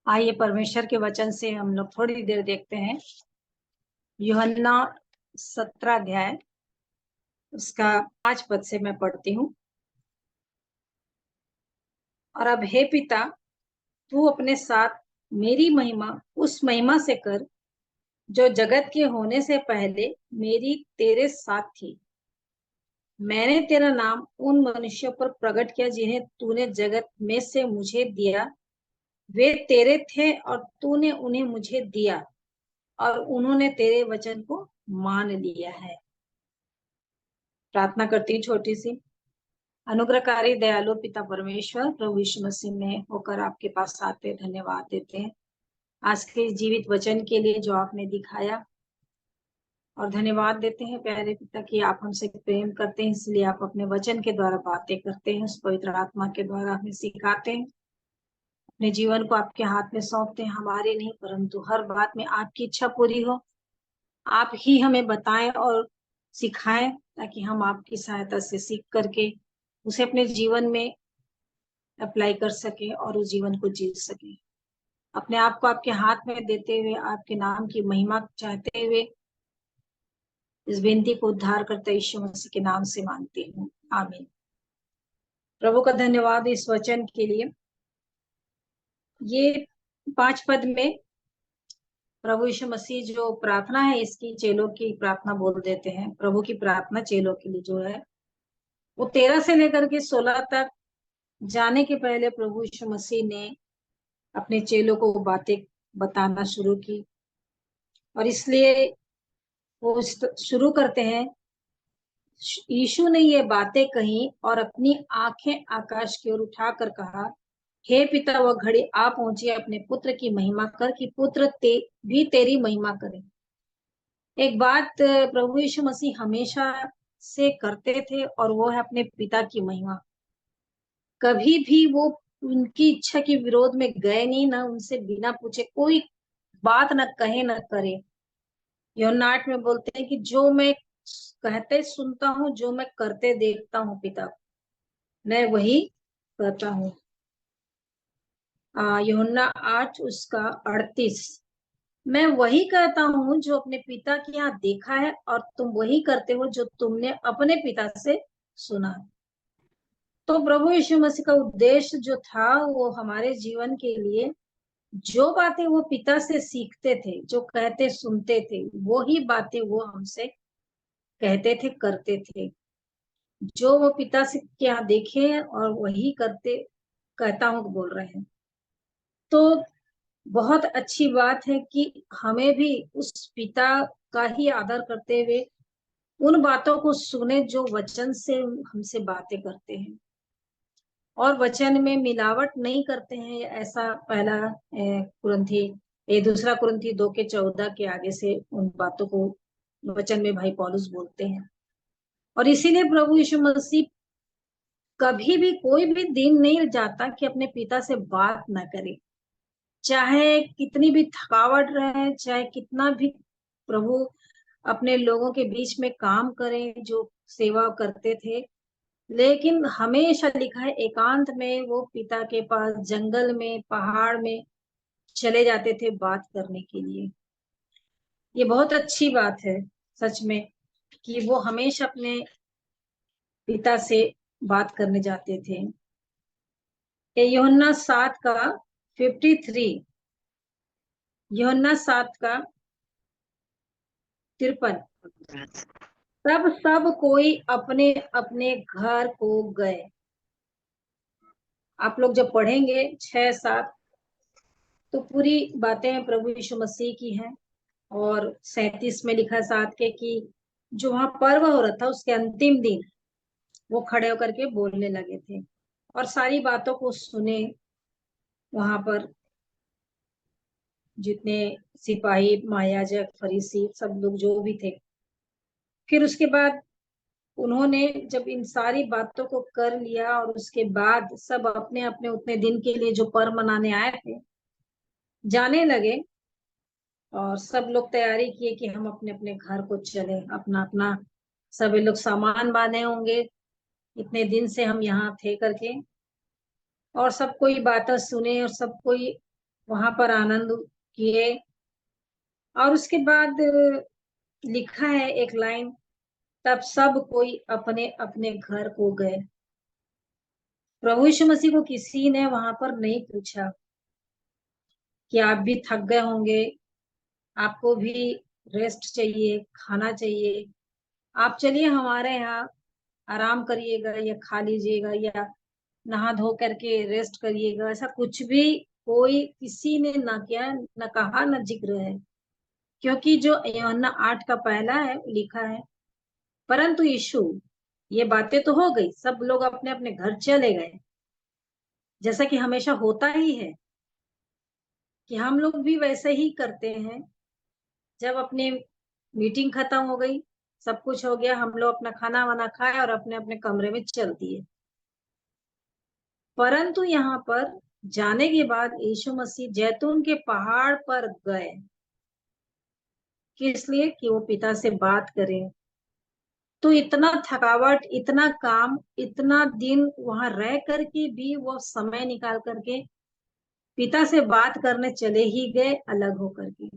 आइए परमेश्वर के वचन से हम लोग थोड़ी देर देखते हैं। यूहन्ना 17 अध्याय उसका 5 पद से मैं पढ़ती हूँ। और अब हे पिता, तू अपने साथ मेरी महिमा उस महिमा से कर जो जगत के होने से पहले मेरी तेरे साथ थी। मैंने तेरा नाम उन मनुष्यों पर प्रकट किया जिन्हें तूने जगत में से मुझे दिया। वे तेरे थे और तूने उन्हें मुझे दिया और उन्होंने तेरे वचन को मान लिया है। प्रार्थना करती हूँ छोटी सी। अनुग्रहकारी दयालु पिता परमेश्वर, प्रभु यीशु मसीह में होकर आपके पास आते धन्यवाद देते हैं आज के जीवित वचन के लिए जो आपने दिखाया। और धन्यवाद देते हैं प्यारे पिता कि आप हमसे प्रेम करते हैं, इसलिए आप अपने वचन के द्वारा बातें करते हैं, उस पवित्र आत्मा के द्वारा हमें सिखाते हैं। अपने जीवन को आपके हाथ में सौंपते हैं, हमारे नहीं परंतु हर बात में आपकी इच्छा पूरी हो। आप ही हमें बताएं और सिखाएं ताकि हम आपकी सहायता से सीख करके उसे अपने जीवन में अप्लाई कर सके और उस जीवन को जी सके। अपने आप को आपके हाथ में देते हुए आपके नाम की महिमा चाहते हुए इस विनती को उद्धार करते यीशु मसीह के नाम से मांगती हूँ, आमीन। प्रभु का धन्यवाद इस वचन के लिए। ये 5 पद में प्रभु यीशु मसीह जो प्रार्थना है, इसकी चेलों की प्रार्थना बोल देते हैं। प्रभु की प्रार्थना चेलों के लिए जो है वो 13 से लेकर के 16 तक जाने के पहले प्रभु यीशु मसीह ने अपने चेलों को बातें बताना शुरू की। और इसलिए वो शुरू करते हैं, यीशु ने ये बातें कही और अपनी आंखें आकाश की ओर उठाकर कहा, हे पिता, वह घड़ी आ पहुंची, अपने पुत्र की महिमा कर कि पुत्र भी तेरी महिमा करे। एक बात प्रभु यीशु मसीह हमेशा से करते थे और वो है अपने पिता की महिमा। कभी भी वो उनकी इच्छा के विरोध में गए नहीं, ना उनसे बिना पूछे कोई बात न कहे न करे। यूहन्ना 8 में बोलते हैं कि जो मैं कहते सुनता हूँ, जो मैं करते देखता हूँ पिता, मैं वही करता हूँ। यूहन्ना 8 उसका 38, मैं वही कहता हूँ जो अपने पिता के यहाँ देखा है और तुम वही करते हो जो तुमने अपने पिता से सुना। तो प्रभु यीशु मसीह का उद्देश्य जो था वो हमारे जीवन के लिए जो बातें वो पिता से सीखते थे, जो कहते सुनते थे, वो ही बातें वो हमसे कहते थे, करते थे। जो वो पिता से क्या देखे और वही करते कहता हूँ बोल रहे हैं। तो बहुत अच्छी बात है कि हमें भी उस पिता का ही आदर करते हुए उन बातों को सुने जो वचन से हमसे बातें करते हैं और वचन में मिलावट नहीं करते हैं। ऐसा पहला कुरिन्थी दूसरा कुरिन्थी 2:14 के आगे से उन बातों को वचन में भाई पौलुस बोलते हैं। और इसीलिए प्रभु यीशु मसीह कभी भी कोई भी दिन नहीं जाता कि अपने पिता से बात ना करे, चाहे कितनी भी थकावट रहे, चाहे कितना भी प्रभु अपने लोगों के बीच में काम करें जो सेवा करते थे। लेकिन हमेशा लिखा है एकांत में वो पिता के पास जंगल में पहाड़ में चले जाते थे बात करने के लिए। ये बहुत अच्छी बात है सच में कि वो हमेशा अपने पिता से बात करने जाते थे। यूहन्ना 7 का 53, यूहन्ना 7 का 53, तब सब कोई अपने अपने घर को गए। आप लोग जब पढ़ेंगे 6-7 तो पूरी बातें प्रभु यीशु मसीह की हैं। और 37 में लिखा 7 के कि जो वहां पर्व हो रहा था उसके अंतिम दिन वो खड़े होकर के बोलने लगे थे और सारी बातों को सुने वहां पर जितने सिपाही, महायाजक, फरीसी, सब लोग जो भी थे। फिर उसके बाद उन्होंने जब इन सारी बातों को कर लिया और उसके बाद सब अपने अपने उतने दिन के लिए जो पर्व मनाने आए थे जाने लगे। और सब लोग तैयारी किए कि हम अपने अपने घर को चले, अपना अपना सभी लोग सामान बांधे होंगे, इतने दिन से हम यहाँ थे करके। और सब कोई बातें सुने और सब कोई वहां पर आनंद किए। और उसके बाद लिखा है एक लाइन, तब सब कोई अपने अपने घर को गए। प्रभु यीशु मसीह को किसी ने वहां पर नहीं पूछा कि आप भी थक गए होंगे, आपको भी रेस्ट चाहिए, खाना चाहिए, आप चलिए हमारे यहाँ आराम करिएगा या खा लीजिएगा या नहा धो करके रेस्ट करिएगा। ऐसा कुछ भी कोई किसी ने ना किया, न कहा, न जिक्र है। क्योंकि जो यूहन्ना 8 का पहला है लिखा है, परंतु यीशु, ये बातें तो हो गई, सब लोग अपने अपने घर चले गए, जैसा कि हमेशा होता ही है कि हम लोग भी वैसे ही करते हैं। जब अपनी मीटिंग खत्म हो गई, सब कुछ हो गया, हम लोग अपना खाना वाना खाए और अपने अपने कमरे में चल दिए। परंतु यहाँ पर जाने के बाद यीशु मसीह जैतून के पहाड़ पर गए, किस लिए? कि वो पिता से बात करें। तो इतना थकावट, इतना काम, इतना दिन वहां रह करके भी वो समय निकाल करके पिता से बात करने चले ही गए, अलग होकर के।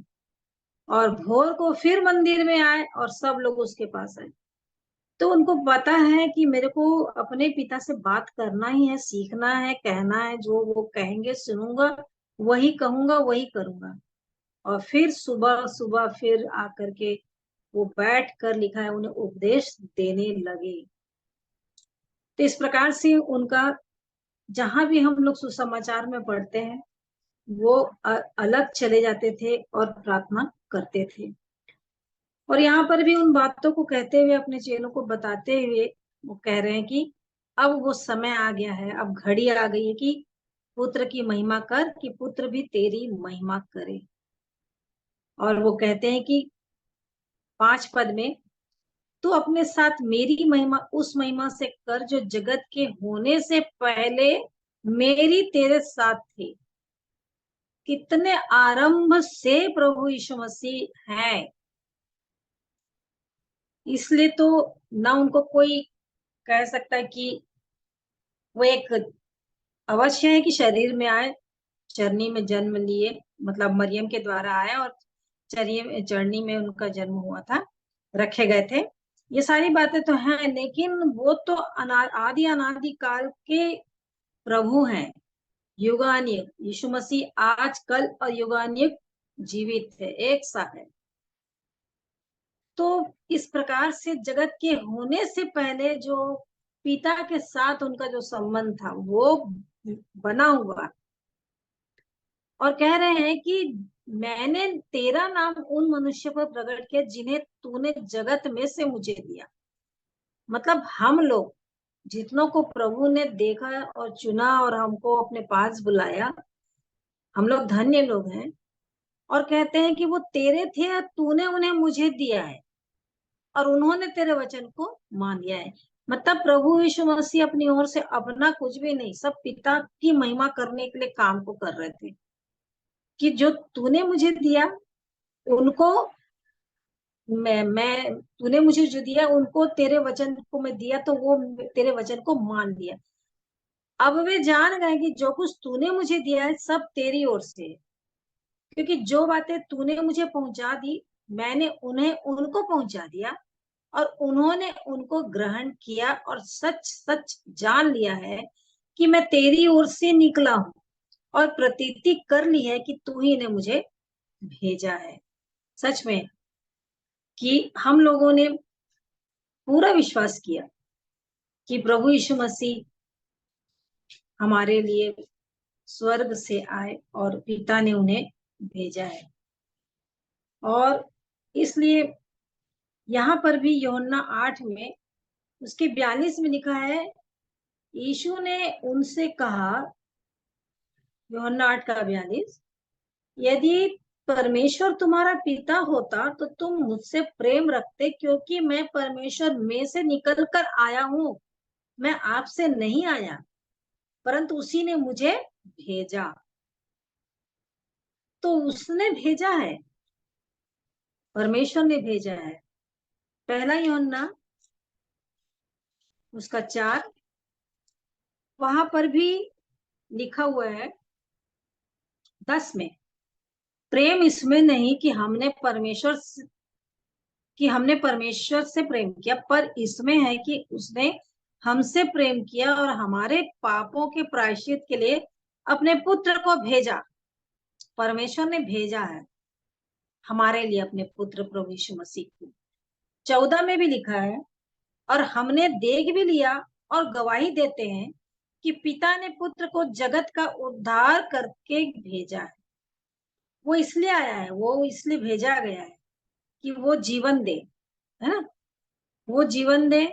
और भोर को फिर मंदिर में आए और सब लोग उसके पास आए। तो उनको पता है कि मेरे को अपने पिता से बात करना ही है, सीखना है, कहना है, जो वो कहेंगे सुनूंगा, वही कहूंगा, वही करूंगा। और फिर सुबह सुबह फिर आकर के वो बैठ कर, लिखा है, उन्हें उपदेश देने लगे। तो इस प्रकार से उनका, जहां भी हम लोग सुसमाचार में पढ़ते हैं, वो अलग चले जाते थे और प्रार्थना करते थे। और यहाँ पर भी उन बातों को कहते हुए, अपने चेलों को बताते हुए, वो कह रहे हैं कि अब वो समय आ गया है, अब घड़ी आ गई है कि पुत्र की महिमा कर, कि पुत्र भी तेरी महिमा करे। और वो कहते हैं कि 5 पद में, तू अपने साथ मेरी महिमा उस महिमा से कर जो जगत के होने से पहले मेरी तेरे साथ थी। कितने आरंभ से प्रभु यीशु मसीह है, इसलिए तो ना उनको कोई कह सकता है कि वो एक अवश्य है कि शरीर में आए, चरनी में जन्म लिए, मतलब मरियम के द्वारा आए और चरनी में उनका जन्म हुआ था, रखे गए थे। ये सारी बातें तो हैं, लेकिन वो तो आदि अनादि काल के प्रभु हैं, युगान्युग। यीशु मसीह आज कल और युगान्युग जीवित है, एक सा है। तो इस प्रकार से जगत के होने से पहले जो पिता के साथ उनका जो संबंध था, वो बना हुआ। और कह रहे हैं कि मैंने तेरा नाम उन मनुष्य पर प्रकट किया जिन्हें तूने जगत में से मुझे दिया। मतलब हम लोग जितनों को प्रभु ने देखा और चुना और हमको अपने पास बुलाया, हम लोग धन्य लोग हैं। और कहते हैं कि वो तेरे थे और तूने उन्हें मुझे दिया है और उन्होंने तेरे वचन को मान लिया है। मतलब प्रभु यीशु मसीह अपनी ओर से अपना कुछ भी नहीं, सब पिता की महिमा करने के लिए काम को कर रहे थे। कि जो तूने मुझे दिया उनको, मैं तूने मुझे जो दिया उनको, तेरे वचन को मैं दिया, तो वो तेरे वचन को मान लिया। अब वे जान गए कि जो कुछ तूने मुझे दिया है सब तेरी ओर से है। क्योंकि जो बातें तूने मुझे पहुंचा दी, मैंने उन्हें उनको पहुंचा दिया और उन्होंने उनको ग्रहण किया और सच सच जान लिया है कि मैं तेरी ओर से निकला हूं, और प्रतीति कर ली है कि तू ही ने मुझे भेजा है। सच में कि हम लोगों ने पूरा विश्वास किया कि प्रभु यीशु मसीह हमारे लिए स्वर्ग से आए और पिता ने उन्हें भेजा है। और इसलिए यहाँ पर भी यूहन्ना 8 में उसके 42 में लिखा है, यीशु ने उनसे कहा, यूहन्ना 8 का 42, यदि परमेश्वर तुम्हारा पिता होता तो तुम मुझसे प्रेम रखते, क्योंकि मैं परमेश्वर में से निकल कर आया हूं। मैं आपसे नहीं आया, परंतु उसी ने मुझे भेजा। तो उसने भेजा है, परमेश्वर ने भेजा है। पहला यूहन्ना उसका 4, वहां पर भी लिखा हुआ है, 10 में, प्रेम इसमें नहीं कि हमने परमेश्वर से प्रेम किया, पर इसमें है कि उसने हमसे प्रेम किया और हमारे पापों के प्रायश्चित के लिए अपने पुत्र को भेजा। परमेश्वर ने भेजा है हमारे लिए अपने पुत्र प्रभु यीशु मसीह को। 14 में भी लिखा है, और हमने देख भी लिया और गवाही देते हैं कि पिता ने पुत्र को जगत का उद्धार करके भेजा है। वो इसलिए आया है, वो इसलिए भेजा गया है कि वो जीवन दे, है ना, वो जीवन दे।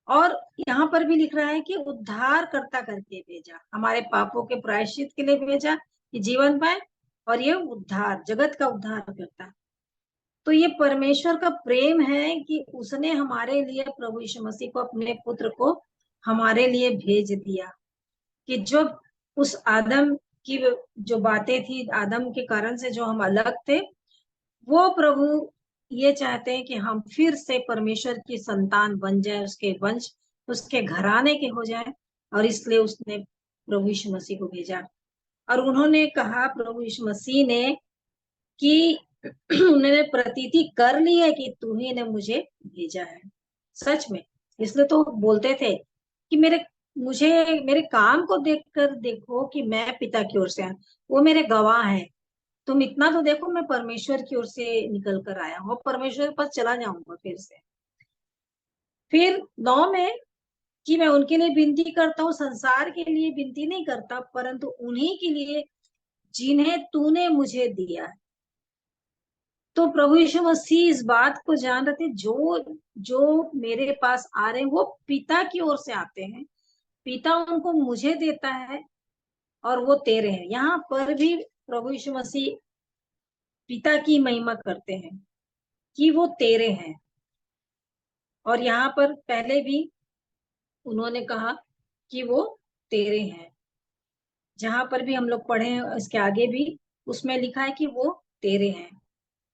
और यहाँ पर भी लिख रहा है कि उद्धार करता करके भेजा, हमारे पापों के प्रायश्चित के लिए भेजा कि जीवन पाए, और ये उद्धार, जगत का उद्धार करता। तो ये परमेश्वर का प्रेम है कि उसने हमारे लिए प्रभु यीशु मसीह को, अपने पुत्र को हमारे लिए भेज दिया। कि जो उस आदम की जो बातें थी, आदम के कारण से जो हम अलग थे, वो प्रभु ये चाहते हैं कि हम फिर से परमेश्वर की संतान बन जाए, उसके वंश, उसके घराने के हो जाए। और इसलिए उसने प्रभु यीशु मसीह को भेजा। और उन्होंने कहा, प्रभु यीशु मसीह ने, कि उन्होंने प्रतीति कर ली है कि तू ही ने मुझे भेजा है। सच में, इसलिए तो बोलते थे कि मुझे मेरे काम को देखकर देखो कि मैं पिता की ओर से आया। वो मेरे गवाह हैं। तुम इतना तो देखो, मैं परमेश्वर की ओर से निकल कर आया हूँ, परमेश्वर के पास चला जाऊंगा फिर से। फिर 9 में, कि मैं उनके लिए विनती करता हूँ, संसार के लिए विनती नहीं करता, परंतु उन्हीं के लिए जिन्हें तूने मुझे दिया है। तो प्रभु यीशु मसीह इस बात को जान रहे थे, जो जो मेरे पास आ रहे हैं वो पिता की ओर से आते हैं, पिता उनको मुझे देता है, और वो तेरे हैं। यहाँ पर भी प्रभु यीशु मसीह पिता की महिमा करते हैं कि वो तेरे हैं। और यहाँ पर पहले भी उन्होंने कहा कि वो तेरे हैं। जहां पर भी हम लोग पढ़े हैं, इसके आगे भी उसमें लिखा है कि वो तेरे हैं।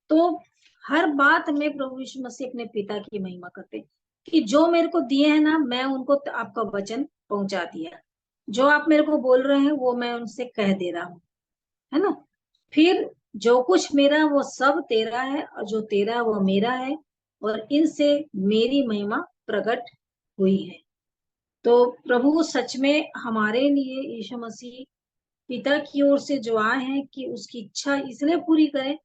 तो हर बात में प्रभु यीशु मसीह अपने पिता की महिमा करते हैं कि जो मेरे को दिए हैं ना, मैं उनको आपका वचन पहुंचा दिया। जो आप मेरे को बोल रहे हैं वो मैं उनसे कह दे रहा हूँ, है ना। फिर जो कुछ मेरा वो सब तेरा है, और जो तेरा वो मेरा है, और इनसे मेरी महिमा प्रकट हुई है। तो प्रभु सच में हमारे लिए, यीशु मसीह पिता की ओर से जो आए हैं, कि उसकी इच्छा इसलिए पूरी करें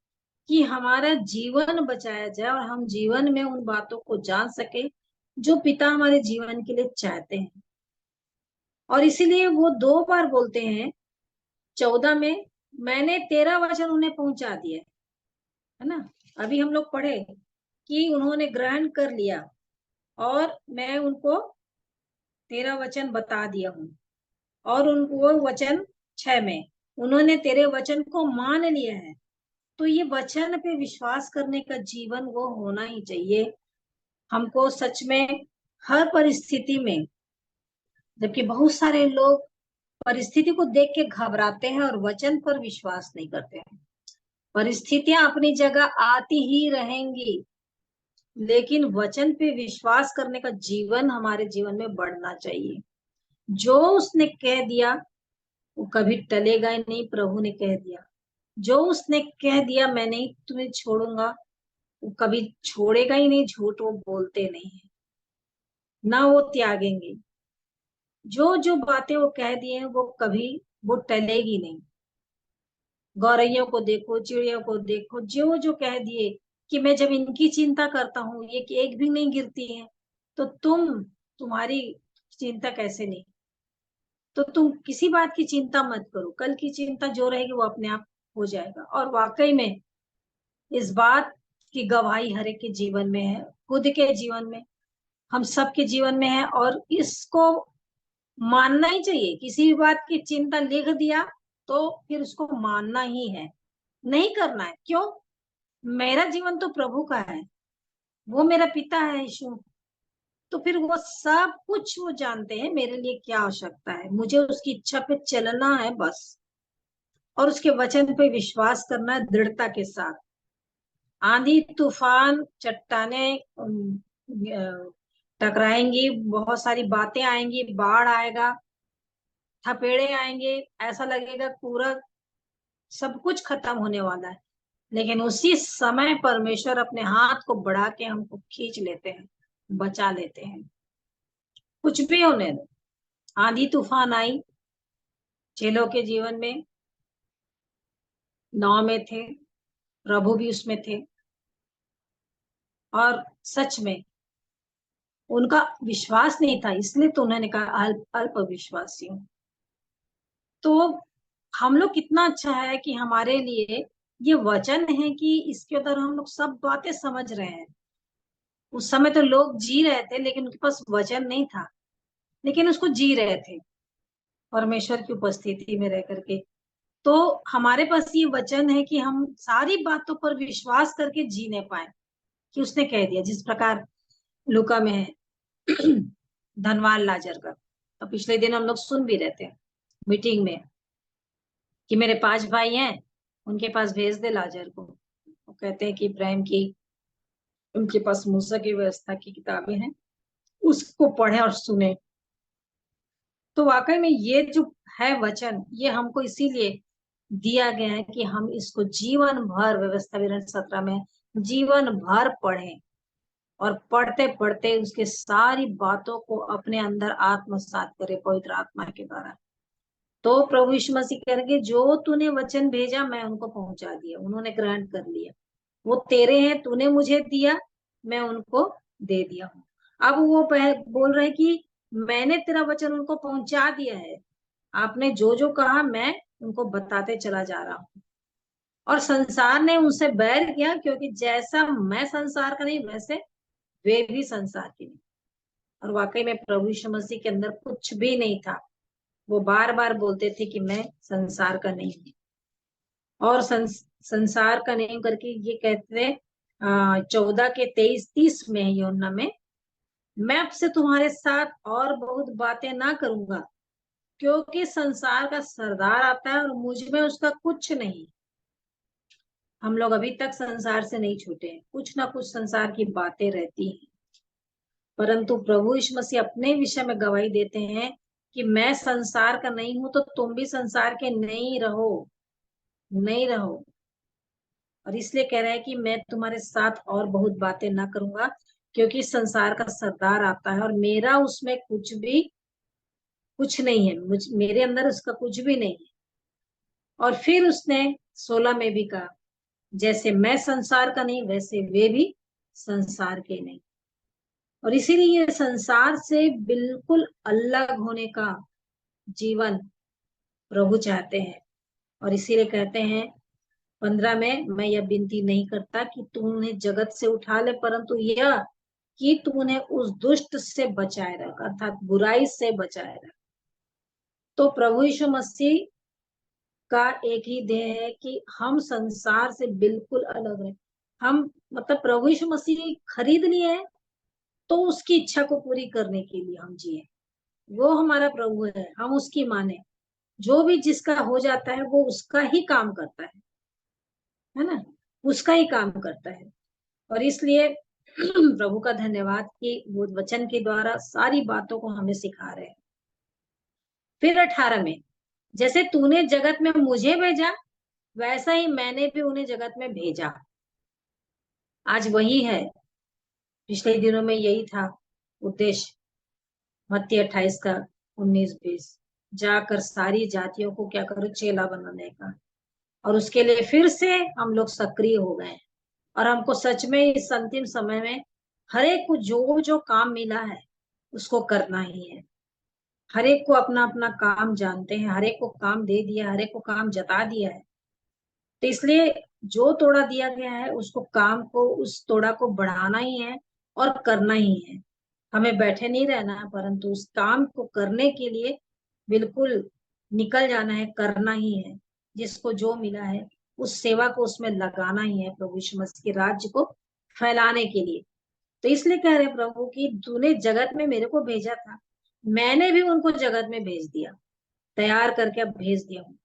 कि हमारा जीवन बचाया जाए, और हम जीवन में उन बातों को जान सके जो पिता हमारे जीवन के लिए चाहते हैं। और इसीलिए वो 2 बार बोलते हैं 14 में, मैंने तेरा वचन उन्हें पहुंचा दिया, है ना। अभी हम लोग पढ़े कि उन्होंने ग्रहण कर लिया, और मैं उनको तेरा वचन बता दिया हूँ। और वो वचन 6 में, उन्होंने तेरे वचन को मान लिया है। तो ये वचन पे विश्वास करने का जीवन वो होना ही चाहिए हमको, सच में, हर परिस्थिति में। जबकि बहुत सारे लोग परिस्थिति को देख के घबराते हैं और वचन पर विश्वास नहीं करते हैं। परिस्थितियां अपनी जगह आती ही रहेंगी, लेकिन वचन पे विश्वास करने का जीवन हमारे जीवन में बढ़ना चाहिए। जो उसने कह दिया वो कभी टलेगा ही नहीं। प्रभु ने कह दिया, जो उसने कह दिया, मैं नहीं तुम्हें छोड़ूंगा, वो कभी छोड़ेगा ही नहीं। झूठ वो बोलते नहीं है, ना वो त्यागेंगे। जो जो बातें वो कह दिए हैं वो कभी, वो टलेगी नहीं। गौरैयों को देखो, चिड़ियों को देखो, जो जो कह दिए कि मैं जब इनकी चिंता करता हूँ ये कि एक भी नहीं गिरती है, तो तुम्हारी चिंता कैसे नहीं। तो तुम किसी बात की चिंता मत करो, कल की चिंता जो रहेगी वो अपने आप हो जाएगा। और वाकई में इस बात की गवाही हर एक के जीवन में है, खुद के जीवन में, हम सबके जीवन में है। और इसको मानना ही चाहिए। किसी भी बात की चिंता लिख दिया तो फिर उसको मानना ही है, नहीं करना है। क्यों? मेरा जीवन तो प्रभु का है, वो मेरा पिता है यीशु। तो फिर वो सब कुछ वो जानते हैं मेरे लिए क्या आवश्यकता है। मुझे उसकी इच्छा पे चलना है बस, और उसके वचन पे विश्वास करना है दृढ़ता के साथ। आंधी तूफान, चट्टाने टकराएंगी, बहुत सारी बातें आएंगी, बाढ़ आएगा, थपेड़े आएंगे, ऐसा लगेगा पूरा सब कुछ खत्म होने वाला है, लेकिन उसी समय परमेश्वर अपने हाथ को बढ़ा के हमको खींच लेते हैं, बचा लेते हैं। कुछ भी होने दो, आंधी तूफान आई, चेलों के जीवन में, नाव में थे, प्रभु भी उसमें थे, और सच में उनका विश्वास नहीं था, इसलिए तो उन्होंने कहा अल्प अल्प विश्वासी हूं। तो हम लोग कितना अच्छा है कि हमारे लिए ये वचन है कि इसके अंदर हम लोग सब बातें समझ रहे हैं। उस समय तो लोग जी रहे थे, लेकिन उनके पास वचन नहीं था, लेकिन उसको जी रहे थे परमेश्वर की उपस्थिति में रह करके। तो हमारे पास ये वचन है कि हम सारी बातों पर विश्वास करके जीने पाए, कि उसने कह दिया जिस प्रकार लूका में है धनवान लाजर का। तो पिछले दिन हम लोग सुन भी रहे थे मीटिंग में कि मेरे 5 भाई हैं, उनके पास भेज दे लाजर को। वो कहते हैं कि इब्राहिम की, उनके पास मूसा की व्यवस्था की किताबें हैं, उसको पढ़े और सुने। तो वाकई में ये जो है वचन, ये हमको इसीलिए दिया गया है कि हम इसको जीवन भर, व्यवस्था विवरण 17 में, जीवन भर पढ़ें, और पढ़ते पढ़ते उसके सारी बातों को अपने अंदर आत्मसात करें पवित्र आत्मा के द्वारा। तो प्रभु यीशु मसीह कहेंगे जो तूने वचन भेजा मैं उनको पहुंचा दिया, उन्होंने ग्रहण कर लिया। वो तेरे हैं, तूने मुझे दिया, मैं उनको दे दिया हूँ। अब वो बोल रहे कि मैंने तेरा वचन उनको पहुंचा दिया है, आपने जो जो कहा मैं उनको बताते चला जा रहा हूँ। और संसार ने उनसे बैर किया, क्योंकि जैसा मैं संसार का नहीं, वैसे वे भी संसार के नहीं। और वाकई में प्रभु यीशु मसीह के अंदर कुछ भी नहीं था। वो बार बार बोलते थे कि मैं संसार का नहीं हूँ, और संसार का नहीं करके ये कहते थे 14 के 23-30 में, यूहन्ना में, मैं अब से तुम्हारे साथ और बहुत बातें ना करूंगा, क्योंकि संसार का सरदार आता है और मुझ में उसका कुछ नहीं। हम लोग अभी तक संसार से नहीं छूटे हैं, कुछ ना कुछ संसार की बातें रहती हैं, परंतु प्रभु यीशु मसीह अपने विषय में गवाही देते हैं कि मैं संसार का नहीं हूं, तो तुम भी संसार के नहीं रहो, नहीं रहो। और इसलिए कह रहे हैं कि मैं तुम्हारे साथ और बहुत बातें ना करूंगा, क्योंकि संसार का सरदार आता है और मेरा उसमें कुछ नहीं है, मेरे अंदर उसका कुछ भी नहीं है। और फिर उसने 16 में भी कहा, जैसे मैं संसार का नहीं, वैसे वे भी संसार के नहीं। और इसीलिए ये संसार से बिल्कुल अलग होने का जीवन प्रभु चाहते हैं। और इसीलिए कहते हैं 15 में, मैं यह विनती नहीं करता कि तू उन्हें जगत से उठा ले, परंतु यह कि तू उन्हें उस दुष्ट से बचाए रख, अर्थात बुराई से बचाए रख। तो प्रभु यीशु मसीह का एक ही ध्येय है कि हम संसार से बिल्कुल अलग रहे। हम, मतलब प्रभु यीशु मसीह खरीद लिए हैं, तो उसकी इच्छा को पूरी करने के लिए हम जिए। वो हमारा प्रभु है, हम उसकी माने। जो भी जिसका हो जाता है वो उसका ही काम करता है ना, उसका ही काम करता है। और इसलिए प्रभु का धन्यवाद कि वो वचन के द्वारा सारी बातों को हमें सिखा रहे हैं। फिर 18 में, जैसे तूने जगत में मुझे भेजा, वैसा ही मैंने भी उन्हें जगत में भेजा। आज वही है, पिछले दिनों में यही था उद्देश्य, मत्ती 28 का 19-20, जाकर सारी जातियों को क्या करो, चेला बनाने का। और उसके लिए फिर से हम लोग सक्रिय हो गए, और हमको सच में इस अंतिम समय में हर एक को जो जो काम मिला है उसको करना ही है। हर एक को अपना अपना काम जानते हैं, हर एक को काम दे दिया, हर एक को काम जता दिया है। तो इसलिए जो तोड़ा दिया गया है उसको, काम को, उस तोड़ा को बढ़ाना ही है और करना ही है। हमें बैठे नहीं रहना है, परंतु उस काम को करने के लिए बिल्कुल निकल जाना है, करना ही है। जिसको जो मिला है उस सेवा को उसमें लगाना ही है, प्रभु यीशु मसीह के राज्य को फैलाने के लिए। तो इसलिए कह रहे प्रभु कि तूने जगत में मेरे को भेजा था, मैंने भी उनको जगत में भेज दिया, तैयार करके अब भेज दिया हूँ।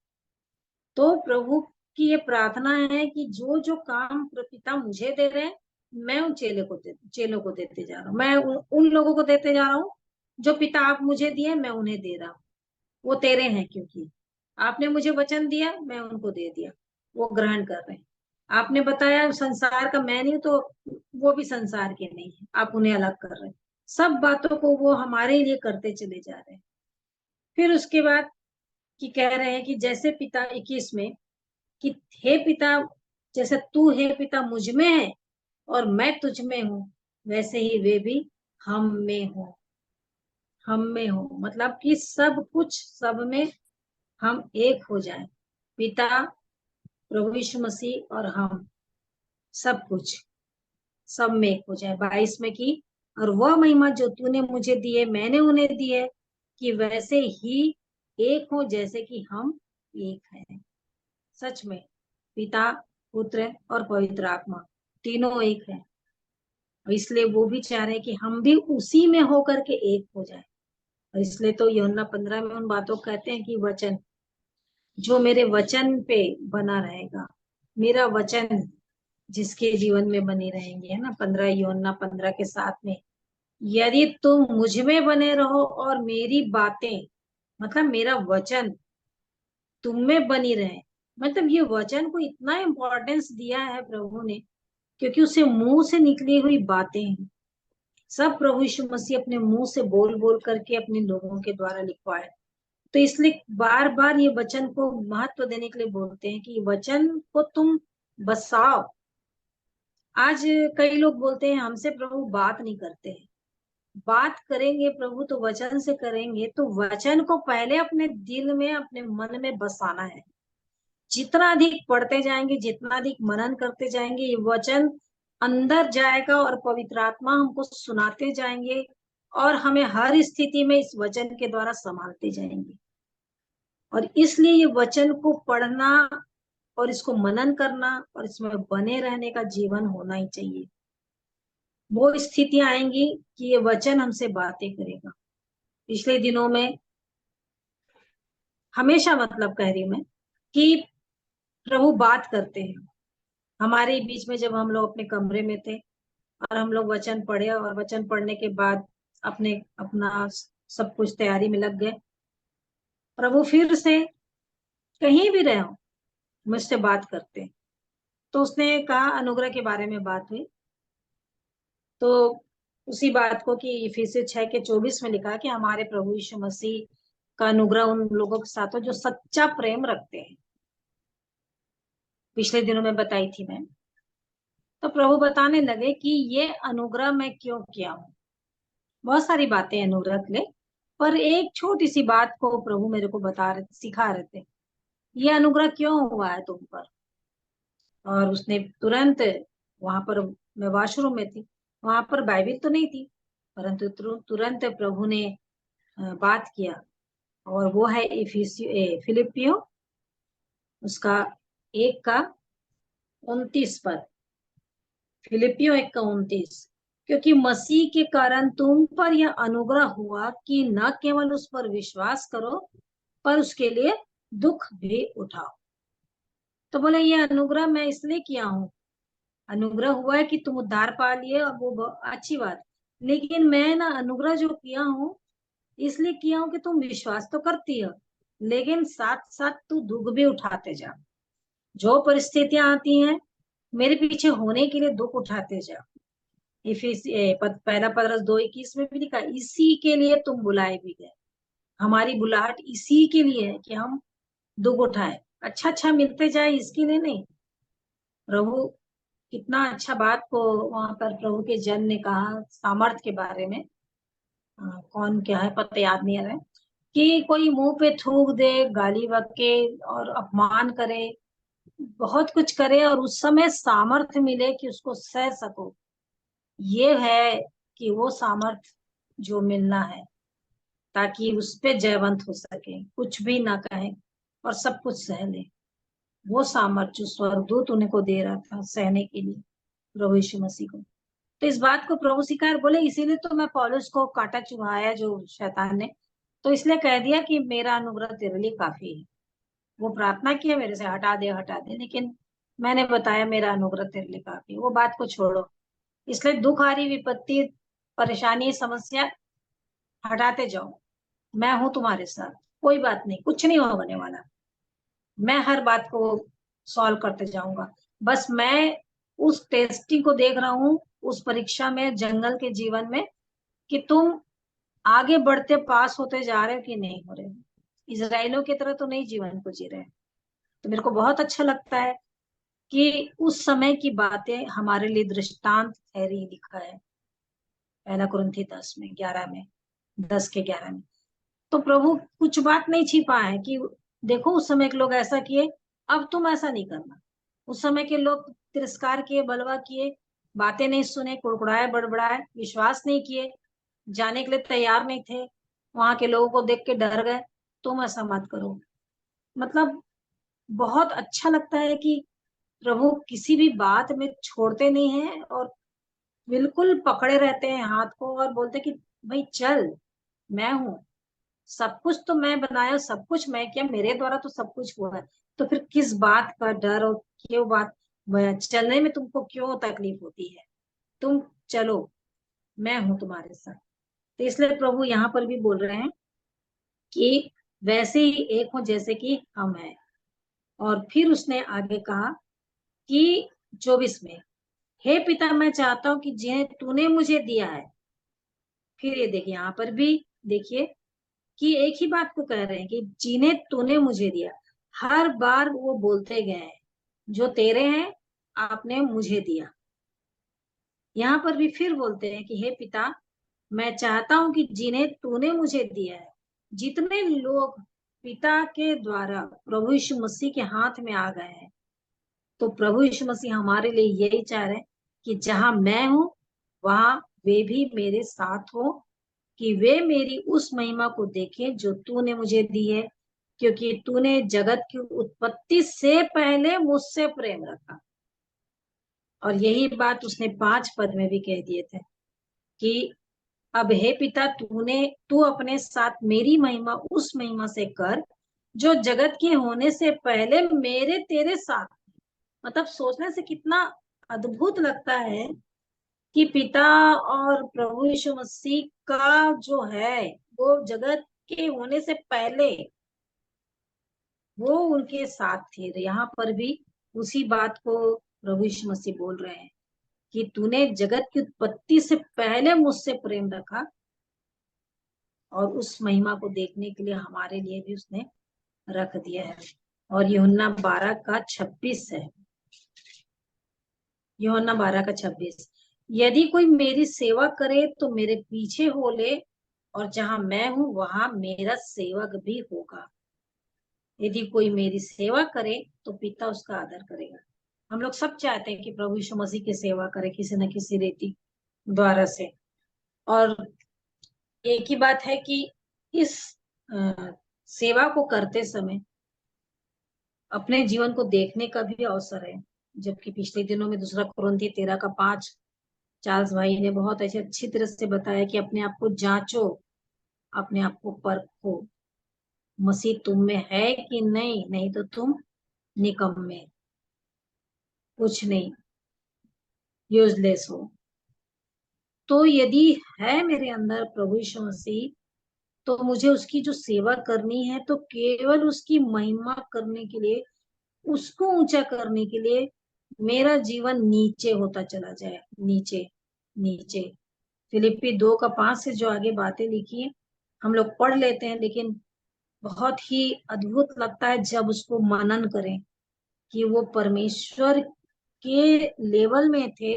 तो प्रभु की ये प्रार्थना है कि जो जो काम पिता मुझे दे रहे हैं, मैं उन चेलों को देते जा रहा हूँ। मैं उन लोगों को देते जा रहा हूँ जो पिता आप मुझे दिए, मैं उन्हें दे रहा हूँ। वो तेरे हैं, क्योंकि आपने मुझे वचन दिया, मैं उनको दे दिया, वो ग्रहण कर रहे हैं। आपने बताया संसार का मैं नहीं हूं, तो वो भी संसार के नहीं है, आप उन्हें अलग कर रहे हैं। सब बातों को वो हमारे लिए करते चले जा रहे हैं। फिर उसके बाद कि कह रहे हैं कि जैसे पिता 21 में, कि हे पिता, जैसे तू हे पिता मुझ में है और मैं तुझ में हूँ, वैसे ही वे भी हम में हो। हम में हो मतलब कि सब कुछ सब में हम एक हो जाए। पिता, प्रभु यीशु मसीह और हम, सब कुछ सब में एक हो जाए। 22 में की, और वह महिमा जो तूने मुझे दी है मैंने उन्हें दी है, कि वैसे ही एक हो जैसे कि हम एक हैं। सच में पिता, पुत्र और पवित्र आत्मा तीनों एक है। इसलिए वो भी चाह रहे हैं कि हम भी उसी में होकर के एक हो जाए। और इसलिए तो यूहन्ना 15 में उन बातों को कहते हैं कि वचन, जो मेरे वचन पे बना रहेगा, मेरा वचन जिसके जीवन में बने रहेंगे, है ना, 15 यूहन्ना 15 के साथ में, यदि तुम मुझ में बने रहो और मेरी बातें, मतलब मेरा वचन तुम में बनी रहे। मतलब ये वचन को इतना इम्पोर्टेंस दिया है प्रभु ने, क्योंकि उसे मुंह से निकली हुई बातें हैं। सब प्रभु यीशु मसीह अपने मुंह से बोल बोल करके अपने लोगों के द्वारा लिखवाए। तो इसलिए बार बार ये वचन को महत्व देने के लिए बोलते हैं कि वचन को तुम बसाओ। आज कई लोग बोलते हैं हमसे प्रभु बात नहीं करते हैं। बात करेंगे प्रभु तो वचन से करेंगे, तो वचन को पहले अपने दिल में, अपने मन में बसाना है। जितना अधिक पढ़ते जाएंगे, जितना अधिक मनन करते जाएंगे, ये वचन अंदर जाएगा और पवित्र आत्मा हमको सुनाते जाएंगे, और हमें हर स्थिति में इस वचन के द्वारा संभालते जाएंगे। और इसलिए ये वचन को पढ़ना और इसको मनन करना और इसमें बने रहने का जीवन होना ही चाहिए। वो स्थितियां आएंगी कि ये वचन हमसे बातें करेगा। पिछले दिनों में हमेशा, मतलब कह रही हूं मैं, कि प्रभु बात करते हैं हमारे बीच में। जब हम लोग अपने कमरे में थे और हम लोग वचन पढ़े, और वचन पढ़ने के बाद अपने अपना सब कुछ तैयारी में लग गए, प्रभु फिर से कहीं भी रहे हो मुझसे बात करते हैं। तो उसने कहा, अनुग्रह के बारे में बात हुई, तो उसी बात को कि इफिसियों 6:24 में लिखा कि हमारे प्रभु यीशु मसीह का अनुग्रह उन लोगों के साथ हो जो सच्चा प्रेम रखते हैं। पिछले दिनों में बताई थी मैं। तो प्रभु बताने लगे कि ये अनुग्रह मैं क्यों किया हूँ। बहुत सारी बातें अनुग्रह के लिए, पर एक छोटी सी बात को प्रभु मेरे को बता रहे, सिखा रहे थे, ये अनुग्रह क्यों हुआ है तुम पर। और उसने तुरंत, वहां पर मैं वॉशरूम में थी, वहां पर बाइबिल तो नहीं थी, परंतु तुरंत प्रभु ने बात किया। और वो है फिलिपियो उसका 1:29 फिलिपियो 1:29, क्योंकि मसीह के कारण तुम पर यह अनुग्रह हुआ कि न केवल उस पर विश्वास करो, पर उसके लिए दुख भी उठाओ। तो बोले ये अनुग्रह मैं इसलिए किया हूँ, अनुग्रह हुआ है कि तुम उद्धार पा लिए, और वो अच्छी बात, लेकिन मैं ना अनुग्रह जो किया हूँ इसलिए किया हूँ कि तुम विश्वास तो करती हो, लेकिन साथ साथ तू दुख भी उठाते जा। जो परिस्थितियां आती हैं मेरे पीछे होने के लिए दुख उठाते जा। पहला पतरस 2:21 में भी लिखा, इसी के लिए तुम बुलाए भी गए। हमारी बुलाहट इसी के लिए है कि हम दुख उठाए, अच्छा अच्छा मिलते जाए, इसके लिए नहीं। प्रभु कितना अच्छा बात को वहां पर प्रभु के जन ने कहा सामर्थ के बारे में। कौन क्या है पता याद नहीं आ रहा है, कि कोई मुंह पे थूक दे, गाली बके और अपमान करे, बहुत कुछ करे, और उस समय सामर्थ्य मिले कि उसको सह सको। ये है कि वो सामर्थ जो मिलना है, ताकि उस पे जयवंत हो सके, कुछ भी ना कहे और सब कुछ सह ले। वो सामर्थ जो स्वर्गदूत उन्हें को दे रहा था सहने के लिए, प्रभु यीशु मसीह को। तो इस बात को प्रभु सिखाए, बोले इसीलिए तो मैं पौलुस को काटा चुभाया जो शैतान ने, तो इसलिए कह दिया कि मेरा अनुग्रह तेरे लिए काफी है। वो प्रार्थना किया मेरे से, हटा दे हटा दे, लेकिन मैंने बताया मेरा अनुग्रह तेरे लिए काफी है, वो बात को छोड़ो। इसलिए दुख, हारी, विपत्ति, परेशानी, समस्या हटाते जाओ, मैं हूं तुम्हारे साथ, कोई बात नहीं, कुछ नहीं होने वाला। मैं हर बात को सॉल्व करते जाऊंगा। बस मैं उस टेस्टिंग को देख रहा हूँ, उस परीक्षा में, जंगल के जीवन में, कि तुम आगे बढ़ते पास होते जा रहे हो कि नहीं हो रहे हो। इजराइलों की तरह तो नहीं जीवन को जी रहे। तो मेरे को बहुत अच्छा लगता है कि उस समय की बातें हमारे लिए दृष्टांत ठहरी, लिखा है पहला कुरिन्थी 10 में 11 में, 10 के 11 में। तो प्रभु कुछ बात नहीं छिपा है कि देखो उस समय के लोग ऐसा किए, अब तुम ऐसा नहीं करना। उस समय के लोग तिरस्कार किए, बलवा किए, बातें नहीं सुने, कुड़कुड़ाए, बड़बड़ाए, विश्वास नहीं किए, जाने के लिए तैयार नहीं थे, वहां के लोगों को देख के डर गए। तुम ऐसा मत करो। मतलब बहुत अच्छा लगता है कि प्रभु किसी भी बात में छोड़ते नहीं है, और बिल्कुल पकड़े रहते हैं हाथ को, और बोलते कि भाई चल, मैं हूं, सब कुछ तो मैं बनाया, सब कुछ मैं किया, मेरे द्वारा तो सब कुछ हुआ है। तो फिर किस बात का डर, और क्यों बात, चलने में तुमको क्यों तकलीफ होती है? तुम चलो, मैं हूं तुम्हारे साथ। तो इसलिए प्रभु यहाँ पर भी बोल रहे हैं कि वैसे ही एक हो जैसे कि हम हैं। और फिर उसने आगे कहा कि 24 में, हे पिता, मैं चाहता हूं कि जिन्हें तूने मुझे दिया है। फिर ये देखिए, यहाँ पर भी देखिए कि एक ही बात को कह रहे हैं कि जिन्हें तूने मुझे दिया। हर बार वो बोलते गए हैं, जो तेरे हैं आपने मुझे दिया। यहाँ पर भी फिर बोलते हैं कि हे पिता, मैं चाहता हूं कि जिन्हें तूने मुझे दिया है, जितने लोग पिता के द्वारा प्रभु यीशु मसीह के हाथ में आ गए हैं, तो प्रभु यीशु मसीह हमारे लिए यही चाह रहे हैं कि जहां मैं हूं वहां वे भी मेरे साथ हो, कि वे मेरी उस महिमा को देखें जो तूने मुझे दी है, क्योंकि तूने जगत की उत्पत्ति से पहले मुझसे प्रेम रखा। और यही बात उसने 5 पद में भी कह दिए थे कि अब हे पिता, तू अपने साथ मेरी महिमा उस महिमा से कर जो जगत के होने से पहले मेरे तेरे साथ। मतलब सोचने से कितना अद्भुत लगता है कि पिता और प्रभु यीशु मसीह का जो है, वो जगत के होने से पहले वो उनके साथ थे। यहाँ पर भी उसी बात को प्रभु यीशु मसीह बोल रहे हैं कि तूने जगत की उत्पत्ति से पहले मुझसे प्रेम रखा, और उस महिमा को देखने के लिए हमारे लिए भी उसने रख दिया है। और यूहन्ना 12 का 26 है। यूहन्ना 12 का 26, यदि कोई मेरी सेवा करे तो मेरे पीछे हो ले, और जहां मैं हूं वहां मेरा सेवक भी होगा। यदि कोई मेरी सेवा करे तो पिता उसका आदर करेगा। हम लोग सब चाहते हैं कि प्रभु यीशु मसीह की सेवा करे किसी न किसी रीति द्वारा से। और एक ही बात है कि इस सेवा को करते समय अपने जीवन को देखने का भी अवसर है। जबकि पिछले दिनों में 2 कुरिन्थी 13 का 5 चार्ल्स भाई ने बहुत अच्छी तरह से बताया कि अपने आप को जांचो, अपने आप को परखो, मसीह तुम में है कि नहीं, नहीं तो तुम निकम्मे, कुछ नहीं, यूजलेस हो। तो यदि है मेरे अंदर प्रभु यीशु मसीह, तो मुझे उसकी जो सेवा करनी है तो केवल उसकी महिमा करने के लिए, उसको ऊंचा करने के लिए मेरा जीवन नीचे होता चला जाए, नीचे नीचे। फिलिप्पी 2 का 5 से जो आगे बातें लिखी है हम लोग पढ़ लेते हैं, लेकिन बहुत ही अद्भुत लगता है जब उसको मनन करें कि वो परमेश्वर के लेवल में थे,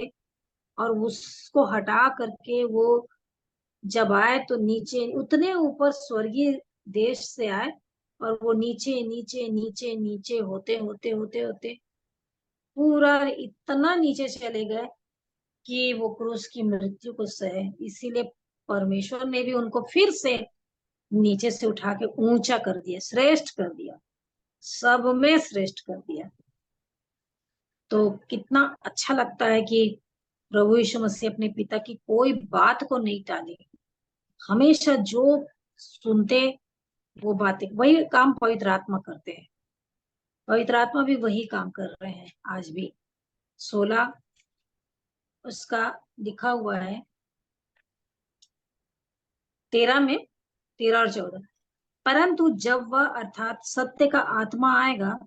और उसको हटा करके वो जब आए तो नीचे, उतने ऊपर स्वर्गीय देश से आए, और वो नीचे नीचे नीचे नीचे होते होते होते होते पूरा इतना नीचे चले गए कि वो क्रूस की मृत्यु को सहे। इसीलिए परमेश्वर ने भी उनको फिर से नीचे से उठा के ऊंचा कर दिया, श्रेष्ठ कर दिया, सब में श्रेष्ठ कर दिया। तो कितना अच्छा लगता है कि प्रभु यीशु मसीह अपने पिता की कोई बात को नहीं टाले। हमेशा जो सुनते वो बातें, वही काम पवित्र आत्मा करते हैं। पवित्र आत्मा भी वही काम कर रहे हैं आज भी। 16 उसका लिखा हुआ है 13 में, 13 और 14, परंतु जब वह अर्थात सत्य का आत्मा आएगा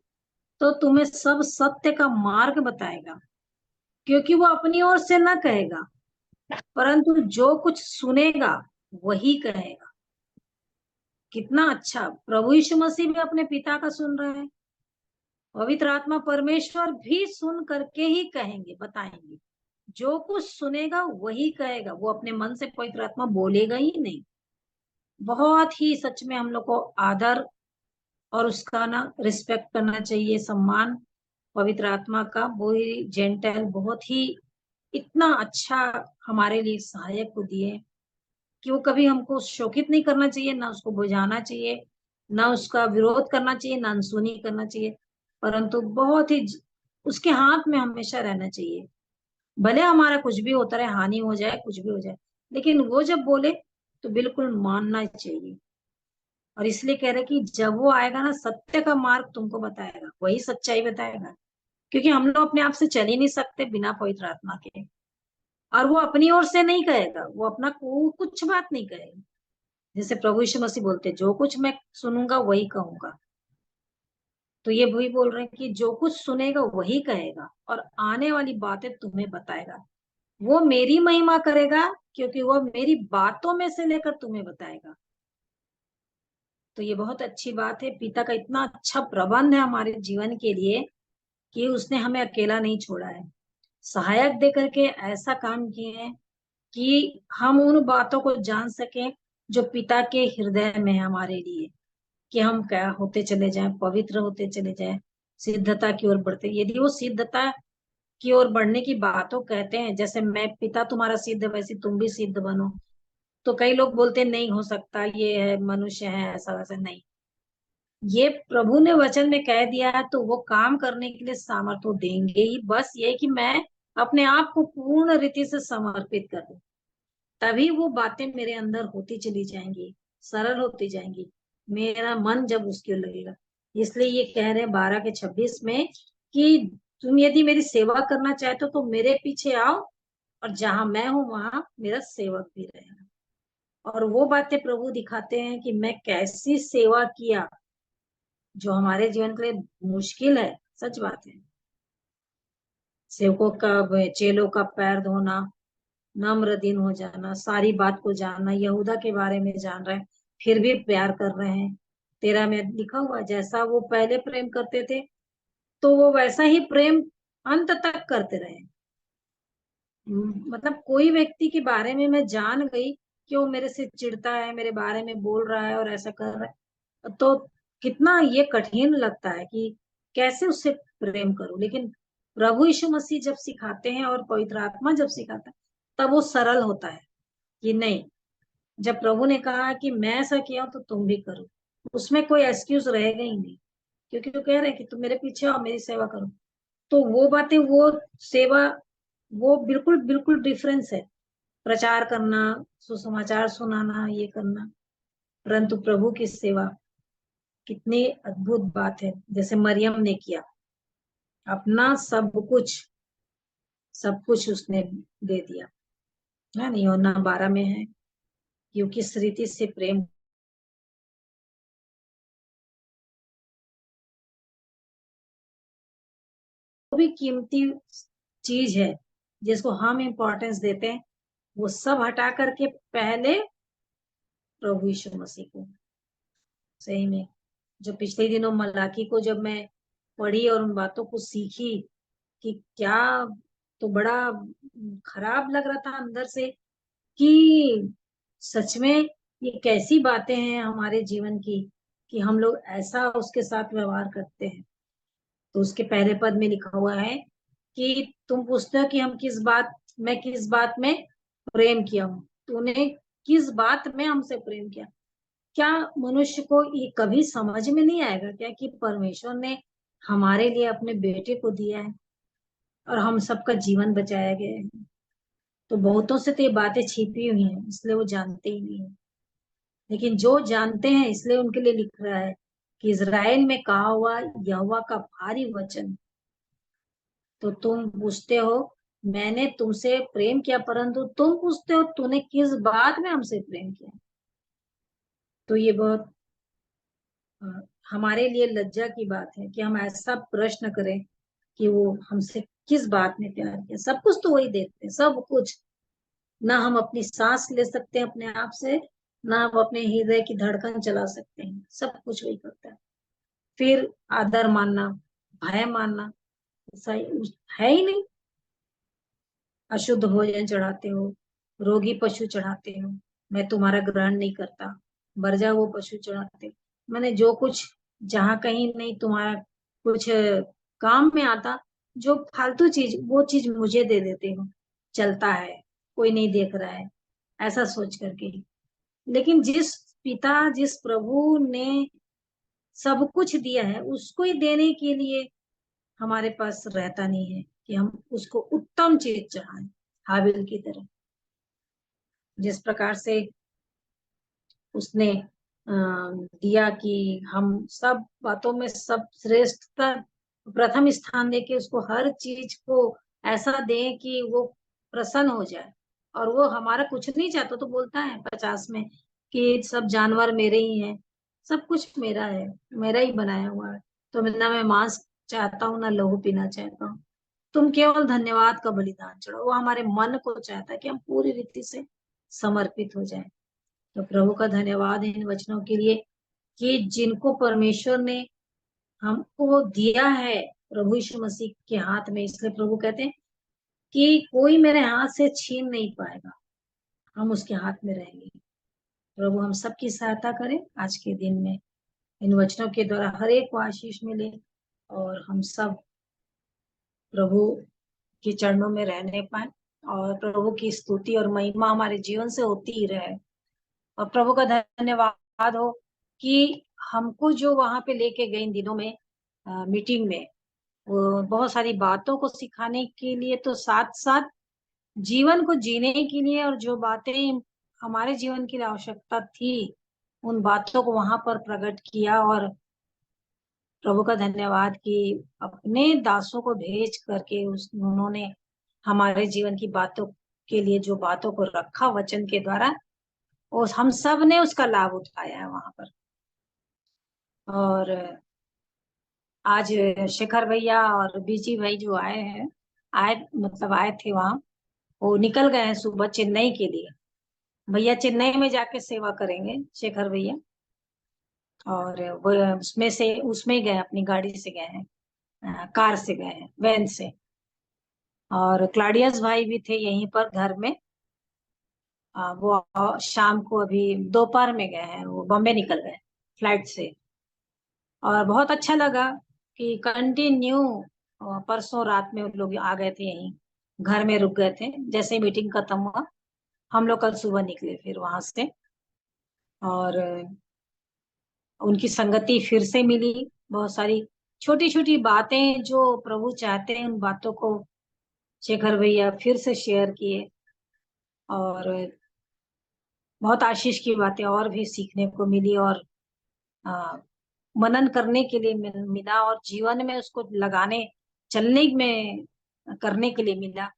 तो तुम्हें सब सत्य का मार्ग बताएगा, क्योंकि वो अपनी ओर से न कहेगा, परंतु जो कुछ सुनेगा वही कहेगा। कितना अच्छा! प्रभु यीशु मसीह भी अपने पिता का सुन रहे हैं। पवित्र आत्मा परमेश्वर भी सुन करके ही कहेंगे, बताएंगे। जो कुछ सुनेगा वही कहेगा, वो अपने मन से पवित्र आत्मा बोलेगा ही नहीं। बहुत ही सच में हम लोग को आदर और उसका ना रिस्पेक्ट करना चाहिए, सम्मान पवित्र आत्मा का। वो ही जेंटल, बहुत ही इतना अच्छा हमारे लिए सहायक को दिए कि वो कभी हमको शोकित नहीं करना चाहिए, ना उसको बुझाना चाहिए, ना उसका विरोध करना चाहिए, ना अनसुनी करना चाहिए, परंतु बहुत ही उसके हाथ में हमेशा रहना चाहिए। भले हमारा कुछ भी होता रहे, हानि हो जाए, कुछ भी हो जाए, लेकिन वो जब बोले तो बिल्कुल मानना चाहिए। और इसलिए कह रहे कि जब वो आएगा ना, सत्य का मार्ग तुमको बताएगा, वही सच्चाई बताएगा, क्योंकि हम लोग अपने आप से चल ही नहीं सकते बिना पवित्र आत्मा के। और वो अपनी ओर से नहीं कहेगा, वो अपना कुछ बात नहीं कहेगा। जैसे प्रभु यीशु मसीह बोलते, जो कुछ मैं सुनूंगा वही कहूंगा। तो ये वही बोल रहे हैं कि जो कुछ सुनेगा वही कहेगा और आने वाली बातें तुम्हें बताएगा। वो मेरी महिमा करेगा, क्योंकि वो मेरी बातों में से लेकर तुम्हें बताएगा। तो ये बहुत अच्छी बात है। पिता का इतना अच्छा प्रबंध है हमारे जीवन के लिए कि उसने हमें अकेला नहीं छोड़ा है, सहायक दे करके ऐसा काम किए हैं कि हम उन बातों को जान सकें जो पिता के हृदय में है हमारे लिए, कि हम क्या होते चले जाएं, पवित्र होते चले जाएं, सिद्धता की ओर बढ़ते। यदि वो सिद्धता की ओर बढ़ने की बातों कहते हैं, जैसे मैं पिता तुम्हारा सिद्ध वैसे तुम भी सिद्ध बनो, तो कई लोग बोलते हैं नहीं हो सकता, ये है मनुष्य है, ऐसा वैसा नहीं। ये प्रभु ने वचन में कह दिया है तो वो काम करने के लिए सामर्थ्य देंगे ही। बस ये कि मैं अपने आप को पूर्ण रीति से समर्पित कर दूं, तभी वो बातें मेरे अंदर होती चली जाएंगी, सरल होती जाएंगी, मेरा मन जब उसके ओर लगेगा। इसलिए ये कह रहे हैं 12 के 26 में कि तुम यदि मेरी सेवा करना चाहते हो तो मेरे पीछे आओ, और जहां मैं हूं वहां मेरा सेवक भी रहेगा। और वो बातें प्रभु दिखाते हैं कि मैं कैसी सेवा किया, जो हमारे जीवन के लिए मुश्किल है। सच बात है। सेवकों का, चेलों का पैर धोना, नम्र दिन हो जाना, सारी बात को जानना, यहूदा के बारे में जान रहे हैं, फिर भी प्यार कर रहे हैं। 13 में लिखा हुआ, जैसा वो पहले प्रेम करते थे तो वो वैसा ही प्रेम अंत तक करते रहे। मतलब कोई व्यक्ति के बारे में मैं जान गई कि वो मेरे से चिढ़ता है, मेरे बारे में बोल रहा है और ऐसा कर रहा है, तो कितना ये कठिन लगता है कि कैसे उससे प्रेम करूं। लेकिन प्रभु यीशु मसीह जब सिखाते हैं और पवित्र आत्मा जब सिखाता है, तब वो सरल होता है कि नहीं, जब प्रभु ने कहा कि मैं ऐसा किया तो तुम भी करो, उसमें कोई एक्सक्यूज रहेगा ही नहीं, क्योंकि वो कह रहे हैं कि तुम मेरे पीछे आओ, मेरी सेवा करो। तो वो बातें, वो सेवा, वो बिल्कुल बिल्कुल डिफरेंस है। प्रचार करना, सुसमाचार सुनाना, ये करना, परंतु प्रभु की सेवा कितनी अद्भुत बात है। जैसे मरियम ने किया, अपना सब कुछ उसने दे दिया, है नहीं। यूहन्ना 12 में है कि किस रीति से प्रेम, वो भी कीमती चीज है जिसको हम इम्पोर्टेंस देते हैं, वो सब हटा करके पहले प्रभु यीशु मसीह को। सही में, जो पिछले दिनों मलाकी को जब मैं पढ़ी और उन बातों को सीखी कि क्या, तो बड़ा खराब लग रहा था अंदर से कि सच में ये कैसी बातें हैं हमारे जीवन की, कि हम लोग ऐसा उसके साथ व्यवहार करते हैं। तो उसके पहले पद में लिखा हुआ है कि तुम पूछते हो कि मैं किस बात में प्रेम किया हूं, तूने किस बात में हमसे प्रेम किया। क्या मनुष्य को ये कभी समझ में नहीं आएगा क्या कि परमेश्वर ने हमारे लिए अपने बेटे को दिया है और हम सबका जीवन बचाया गया है। तो बहुतों से तो ये बातें छिपी हुई हैं, इसलिए वो जानते ही नहीं है। लेकिन जो जानते हैं, इसलिए उनके लिए लिख रहा है कि इज़राइल में कहा हुआ यहोवा का भारी वचन। तो तुम पूछते हो मैंने तुमसे प्रेम किया, परंतु तुम पूछते हो तूने किस बात में हमसे प्रेम किया। तो ये बहुत हमारे लिए लज्जा की बात है कि हम ऐसा प्रश्न करें कि वो हमसे किस बात में प्यार किया। सब कुछ तो वही देखते हैं, सब कुछ। ना हम अपनी सांस ले सकते हैं अपने आप से, ना हम अपने हृदय की धड़कन चला सकते हैं, सब कुछ वही करता है। फिर आदर मानना, भय मानना, है ही नहीं। अशुद्ध भोजन चढ़ाते हो, रोगी पशु चढ़ाते हो, मैं तुम्हारा ग्रहण नहीं करता। बरजा वो पशु चढ़ाते, मैंने जो कुछ जहाँ कहीं नहीं तुम्हारा कुछ काम में आता, जो फालतू चीज वो चीज मुझे दे देते हो। चलता है, कोई नहीं देख रहा है, ऐसा सोच करके। लेकिन जिस प्रभु ने सब कुछ दिया है, उसको ही देने के लिए हमारे पास रहता नहीं है कि हम उसको उत्तम चीज चढ़ाएं। हाबिल की तरह, जिस प्रकार से उसने दिया कि हम सब बातों में सब श्रेष्ठता, प्रथम स्थान देके उसको हर चीज को ऐसा दें कि वो प्रसन्न हो जाए। और वो हमारा कुछ नहीं चाहता, तो बोलता है 50 में कि सब जानवर मेरे ही हैं, सब कुछ मेरा है, मेरा ही बनाया हुआ है। तो ना मैं मांस चाहता हूँ, ना लहू पीना चाहता हूँ। तुम केवल धन्यवाद का बलिदान चढ़ो। वो हमारे मन को चाहता है कि हम पूरी रीति से समर्पित हो जाएं। तो प्रभु का धन्यवाद है इन वचनों के लिए कि जिनको परमेश्वर ने हमको दिया है प्रभु यीशु मसीह के हाथ में। इसलिए प्रभु कहते हैं कि कोई मेरे हाथ से छीन नहीं पाएगा, हम उसके हाथ में रहेंगे। प्रभु हम सबकी सहायता करें आज के दिन में, इन वचनों के द्वारा हर एक को आशीष मिले, और हम सब प्रभु के चरणों में रहने पाए, और प्रभु की स्तुति और महिमा हमारे जीवन से होती ही रहे। और प्रभु का धन्यवाद हो कि हमको जो वहां पे लेके गए इन दिनों में मीटिंग में, वो बहुत सारी बातों को सिखाने के लिए, तो साथ साथ जीवन को जीने के लिए, और जो बातें हमारे जीवन की आवश्यकता थी उन बातों को वहां पर प्रकट किया। और प्रभु का धन्यवाद कि अपने दासों को भेज करके उन्होंने हमारे जीवन की बातों के लिए जो बातों को रखा वचन के द्वारा, उस हम सब ने उसका लाभ उठाया है वहां पर। और आज शेखर भैया और बीजी भाई जो आए हैं, आए थे वहां, वो निकल गए हैं सुबह चेन्नई के लिए। भैया चेन्नई में जाके सेवा करेंगे, शेखर भैया। और वो उसमें ही गए, अपनी गाड़ी से गए हैं, कार से गए हैं, वैन से। और क्लाडियस भाई भी थे यहीं पर घर में। वो शाम को अभी दोपहर में गए हैं, वो बॉम्बे निकल गए फ्लाइट से। और बहुत अच्छा लगा कि कंटिन्यू परसों रात में उन लोग आ गए थे, यहीं घर में रुक गए थे। जैसे ही मीटिंग खत्म हुआ, हम लोग कल सुबह निकले फिर वहां से। और उनकी संगति फिर से मिली, बहुत सारी छोटी छोटी बातें जो प्रभु चाहते हैं, उन बातों को शेखर भैया फिर से शेयर किए। और बहुत आशीष की बातें और भी सीखने को मिली, और अ, मनन करने के लिए मिला, और जीवन में उसको लगाने चलने में करने के लिए मिला।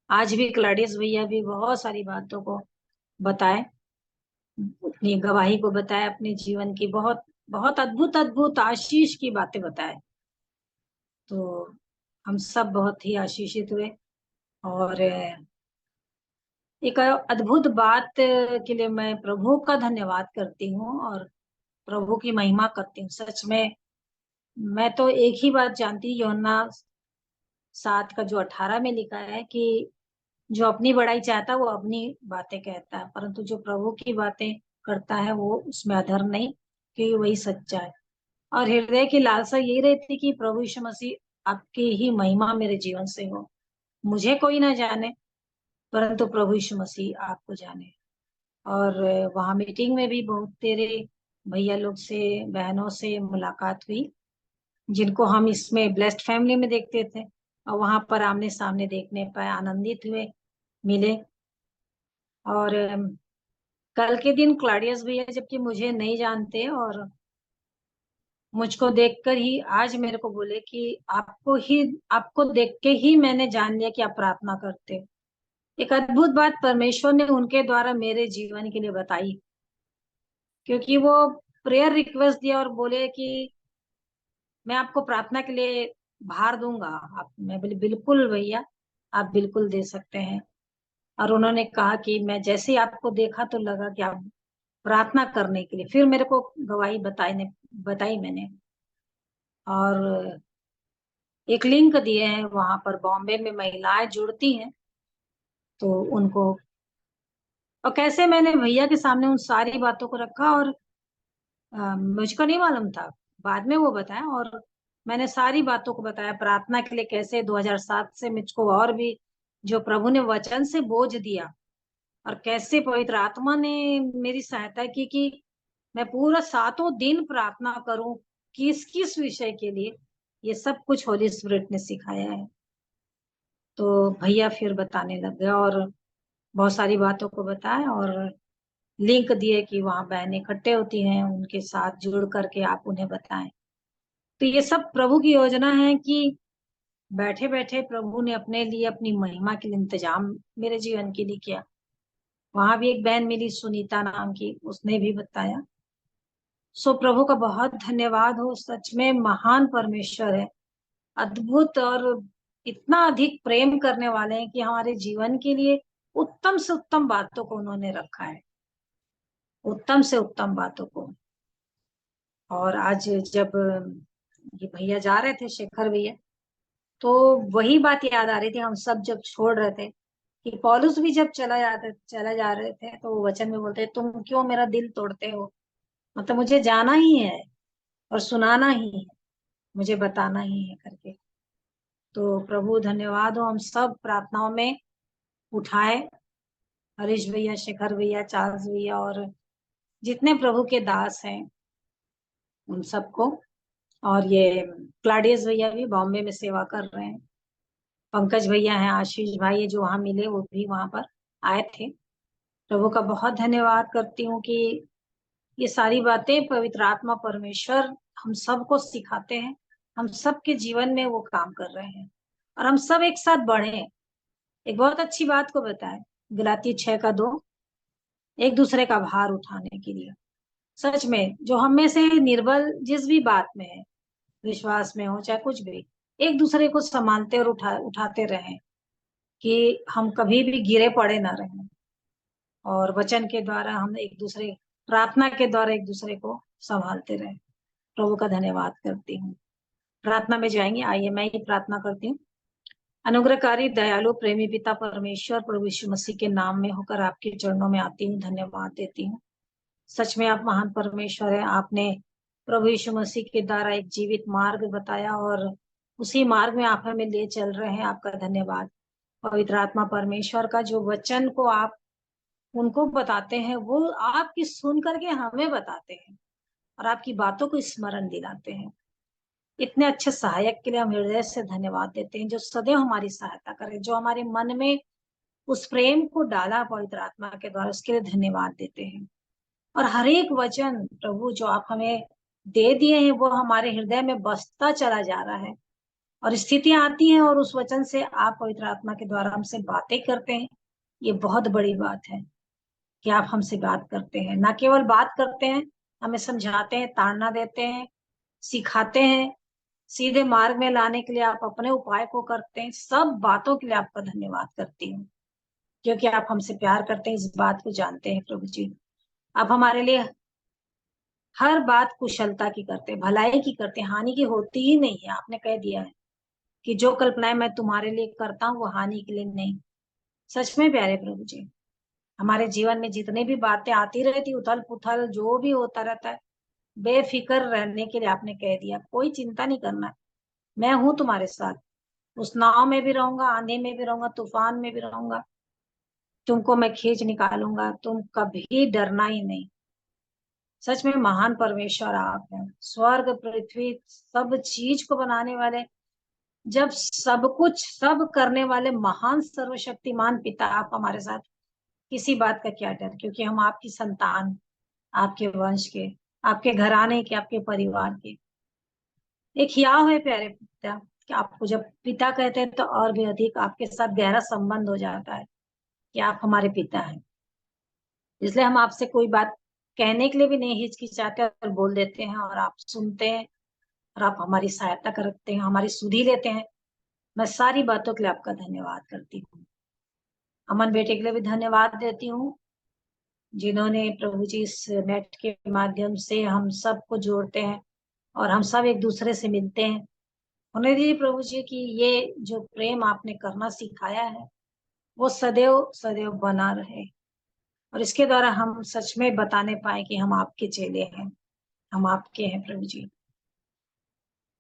आज भी क्लाडियस भैया भी बहुत सारी बातों को बताए, अपनी गवाही को बताए, अपने जीवन की बहुत बहुत अद्भुत अद्भुत आशीष की बातें बताए। तो हम सब बहुत ही आशीषित हुए। और एक अद्भुत बात के लिए मैं प्रभु का धन्यवाद करती हूँ और प्रभु की महिमा करती हूँ। सच में मैं तो एक ही बात जानती, यूहन्ना 7 का जो 18 में लिखा है कि जो अपनी बड़ाई चाहता है वो अपनी बातें कहता है, परंतु जो प्रभु की बातें करता है वो उसमें अधर्म नहीं, क्योंकि वही सच्चा है। और हृदय की लालसा यही रहती कि प्रभु यीशु मसीह आपकी ही महिमा मेरे जीवन से हो, मुझे कोई ना जाने, परंतु प्रभु यीशु मसीह आपको जाने। और वहां मीटिंग में भी बहुत तेरे भैया लोग से, बहनों से मुलाकात हुई, जिनको हम इसमें ब्लेस्ड फैमिली में देखते थे, और वहां पर आमने सामने देखने पाए, आनंदित हुए, मिले। और कल के दिन क्लाडियस भैया जबकि मुझे नहीं जानते, और मुझको देखकर ही आज मेरे को बोले कि आपको देख के ही मैंने जान लिया कि आप प्रार्थना करते हो। एक अद्भुत बात परमेश्वर ने उनके द्वारा मेरे जीवन के लिए बताई, क्योंकि वो प्रेयर रिक्वेस्ट दिया और बोले कि मैं आपको प्रार्थना के लिए भार दूंगा। आप मैं बोली बिल्कुल भैया, आप बिल्कुल दे सकते हैं। और उन्होंने कहा कि मैं जैसे ही आपको देखा तो लगा कि आप प्रार्थना करने के लिए, फिर मेरे को गवाही बताई मैंने। और एक लिंक दिए हैं, वहां पर बॉम्बे में महिलाएं जुड़ती हैं तो उनको, और कैसे मैंने भैया के सामने उन सारी बातों को रखा, और मुझको नहीं मालूम था, बाद में वो बताया। और मैंने सारी बातों को बताया प्रार्थना के लिए, कैसे 2007 से मुझको और भी जो प्रभु ने वचन से बोझ दिया, और कैसे पवित्र आत्मा ने मेरी सहायता की कि मैं पूरा 7 दिन प्रार्थना करूं, किस किस विषय के लिए, ये सब कुछ होली स्पिरिट ने सिखाया है। तो भैया फिर बताने लग गया और बहुत सारी बातों को बताया, और लिंक दिए कि वहां बहनें इकट्ठे होती हैं, उनके साथ जुड़ करके आप उन्हें बताएं। तो ये सब प्रभु की योजना है कि बैठे बैठे प्रभु ने अपने लिए, अपनी महिमा के लिए इंतजाम मेरे जीवन के लिए किया। वहां भी एक बहन मिली सुनीता नाम की, उसने भी बताया। सो प्रभु का बहुत धन्यवाद हो, सच में महान परमेश्वर है, अद्भुत, और इतना अधिक प्रेम करने वाले हैं कि हमारे जीवन के लिए उत्तम से उत्तम बातों को उन्होंने रखा है, उत्तम से उत्तम बातों को। और आज जब ये भैया जा रहे थे, शेखर भैया, तो वही बात याद आ रही थी, हम सब जब छोड़ रहे थे, कि पौलुस भी जब चला जा रहे थे, तो वो वचन में बोलते, तुम क्यों मेरा दिल तोड़ते हो, मतलब मुझे जाना ही है और सुनाना ही है, मुझे बताना ही है करके। तो प्रभु धन्यवाद हो, हम सब प्रार्थनाओं में उठाए हरीश भैया, शेखर भैया, चार्ल्स भैया, और जितने प्रभु के दास हैं उन सबको। और ये क्लाडियस भैया भी बॉम्बे में सेवा कर रहे हैं, पंकज भैया हैं, आशीष भाई है जो वहां मिले, वो भी वहां पर आए थे। प्रभु का बहुत धन्यवाद करती हूँ कि ये सारी बातें पवित्र आत्मा परमेश्वर हम सबको सिखाते हैं, हम सबके जीवन में वो काम कर रहे हैं, और हम सब एक साथ बढ़े। एक बहुत अच्छी बात को बताए, गलाती 6:2, एक दूसरे का भार उठाने के लिए। सच में जो हम में से निर्बल जिस भी बात में है, विश्वास में हो चाहे कुछ भी, एक दूसरे को संभालते और उठाते रहें, कि हम कभी भी गिरे पड़े ना रहें, और वचन के द्वारा हम एक दूसरे, प्रार्थना के द्वारा एक दूसरे को संभालते रहें। प्रभु का धन्यवाद करती हूँ। प्रार्थना में जाएंगे, आइए मैं ही प्रार्थना करती हूँ। अनुग्रहकारी दयालु प्रेमी पिता परमेश्वर, प्रभु यीशु मसीह के नाम में होकर आपके चरणों में आती हूँ, धन्यवाद देती हूँ। सच में आप महान परमेश्वर हैं। आपने प्रभु यीशु मसीह के द्वारा एक जीवित मार्ग बताया, और उसी मार्ग में आप हमें ले चल रहे हैं, आपका धन्यवाद। पवित्र आत्मा परमेश्वर का जो वचन को आप उनको बताते हैं, वो आपकी सुन करके हमें बताते हैं, और आपकी बातों को स्मरण दिलाते हैं। इतने अच्छे सहायक के लिए हम हृदय से धन्यवाद देते हैं, जो सदैव हमारी सहायता करे, जो हमारे मन में उस प्रेम को डाला पवित्र आत्मा के द्वारा, उसके लिए धन्यवाद देते हैं। और हर एक वचन प्रभु जो आप हमें दे दिए हैं, वो हमारे हृदय में बसता चला जा रहा है, और स्थितियां आती हैं और उस वचन से आप पवित्र आत्मा के द्वारा हमसे बातें करते हैं। ये बहुत बड़ी बात है कि आप हमसे बात करते हैं, ना केवल बात करते हैं, हमें समझाते हैं, ताड़ना देते हैं, सिखाते हैं, सीधे मार्ग में लाने के लिए आप अपने उपाय को करते हैं। सब बातों के लिए आपका धन्यवाद करती हूँ, क्योंकि आप हमसे प्यार करते हैं, इस बात को जानते हैं प्रभु जी। आप हमारे लिए हर बात कुशलता की करते हैं, भलाई की करते हैं, हानि की होती ही नहीं है। आपने कह दिया है कि जो कल्पनाएं मैं तुम्हारे लिए करता हूँ वो हानि के लिए नहीं। सच में प्यारे प्रभु जी, हमारे जीवन में जितने भी बातें आती रहती, उथल पुथल जो भी होता रहता है, बेफिक्र रहने के लिए आपने कह दिया, कोई चिंता नहीं करना है, मैं हूं तुम्हारे साथ। उस नाव में भी रहूंगा, आंधी में भी रहूंगा, तूफान में भी रहूंगा, तुमको मैं खींच निकालूंगा, तुम कभी डरना ही नहीं। सच में महान परमेश्वर आप हैं, स्वर्ग पृथ्वी सब चीज को बनाने वाले, जब सब कुछ सब करने वाले महान सर्वशक्तिमान पिता आप हमारे साथ, किसी बात का क्या डर, क्योंकि हम आपकी संतान, आपके वंश के, आपके घराने के, आपके परिवार के एक हियाव है प्यारे पिता। कि आपको जब पिता कहते हैं तो और भी अधिक आपके साथ गहरा संबंध हो जाता है, कि आप हमारे पिता हैं। इसलिए हम आपसे कोई बात कहने के लिए भी नहीं हिचकिचाते और बोल देते हैं, और आप सुनते हैं और आप हमारी सहायता करते हैं, हमारी सुधि लेते हैं। मैं सारी बातों के लिए आपका धन्यवाद करती हूँ। अमन बेटे के लिए भी धन्यवाद देती हूँ, जिन्होंने प्रभु जी इस नेट के माध्यम से हम सबको जोड़ते हैं और हम सब एक दूसरे से मिलते हैं। उन्हें दी प्रभु जी की ये जो प्रेम आपने करना सिखाया है वो सदैव सदैव बना रहे, और इसके द्वारा हम सच में बताने पाए कि हम आपके चेले हैं, हम आपके हैं प्रभु जी।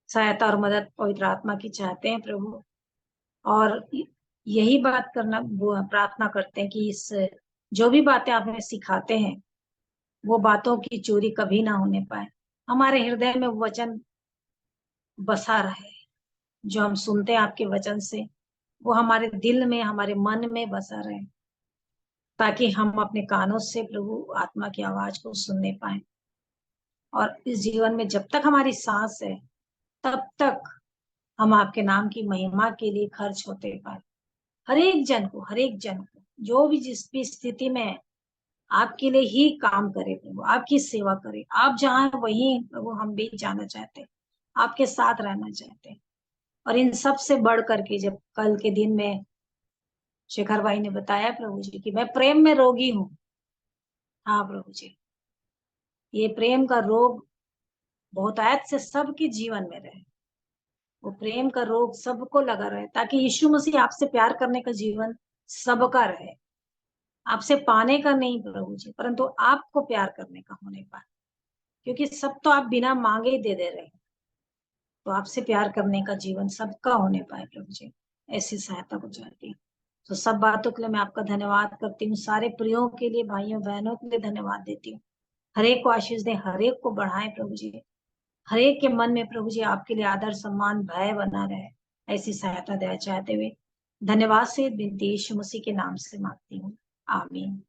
सहायता और मदद पवित्र आत्मा की चाहते हैं प्रभु, और यही बात करना वो प्रार्थना करते हैं कि इस जो भी बातें आप हमें सिखाते हैं वो बातों की चोरी कभी ना होने पाए, हमारे हृदय में वो वचन बसा रहे। जो हम सुनते हैं आपके वचन से वो हमारे दिल में, हमारे मन में बसा रहे, ताकि हम अपने कानों से प्रभु आत्मा की आवाज को सुनने पाए, और इस जीवन में जब तक हमारी सांस है तब तक हम आपके नाम की महिमा के लिए खर्च होते पाए। हर एक जन को जो भी जिस भी स्थिति में है, आपके लिए ही काम करे प्रभु, आपकी सेवा करे। आप जहाँ हैं वहीं प्रभु हम भी जाना चाहते हैं, आपके साथ रहना चाहते हैं। और इन सब से बढ़ करके जब कल के दिन में शेखर भाई ने बताया प्रभु जी कि मैं प्रेम में रोगी हूँ, हाँ प्रभु जी, ये प्रेम का रोग बहुतायत से सबके जीवन में रहे, वो प्रेम का रोग सबको लगा रहे, ताकि यीशु मसीह आपसे प्यार करने का जीवन सबका रहे। आपसे पाने का नहीं प्रभु जी, परंतु आपको प्यार करने का होने पाए, क्योंकि सब तो आप बिना मांगे ही दे रहे हैं। तो आपसे प्यार करने का जीवन सबका होने पाए प्रभु जी, ऐसी सहायता को चाहती हूँ। तो सब बातों के लिए मैं आपका धन्यवाद करती हूँ, सारे प्रियों के लिए, भाइयों बहनों के लिए धन्यवाद देती हूँ। हर एक को आशीष दे, हर एक को बढ़ाए प्रभु जी, हर एक के मन में प्रभु जी आपके लिए आदर सम्मान भय बना रहे, ऐसी सहायता देना चाहते हुए धन्यवाद से बिनती यीशु मसीह के नाम से मांगती हूँ, आमीन।